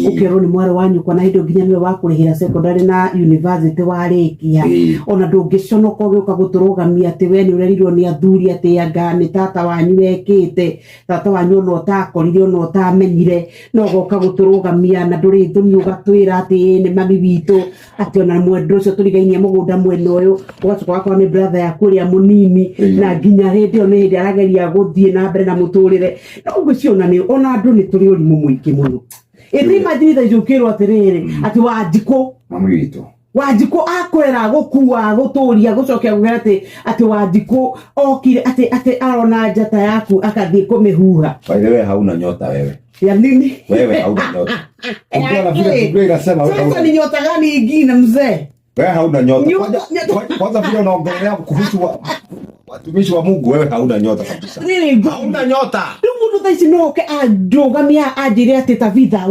ukero ni mwari wanyu kona hindo nginya niwe wakurihira secondary na university warikia ona ndungiconoka ugiuka guturugamia ati we ni urerirwo ni athuri ati anga ni tata wanyu wekite tata wanyu no takorire no tamenyire no goka guturugamia na nduri thuni ugatwira ati ni mami witu ati ona mwendro ucio turigainie mugunda mwene uyu ugacoka wakwa ni brother yaku ria munini na nginya hindi o ni hindi arageria guthie na mbere na muturire no ngiciona ni ona andu ni turi urimu muingi muno. Eti majida jukiro atirere ati wajiko mami witu wajiko akwera gukua guturia gucokia gugera ati wajiko okire ati arona njata yaku akathie kumihuha. By the way hauna nyota wewe Ya nini? Wewe hauna nyota. Ukiona vile Biblia inasema sasa ni nyota gani ingine mzee? Wewe hauna nyota. Kwanza vile unaongelea kuhusu watumishi wa Mungu, wewe hauna nyota kabisa. Hauna nyota. Mundu thaisi no ke anjogamia ajire ati Tabitha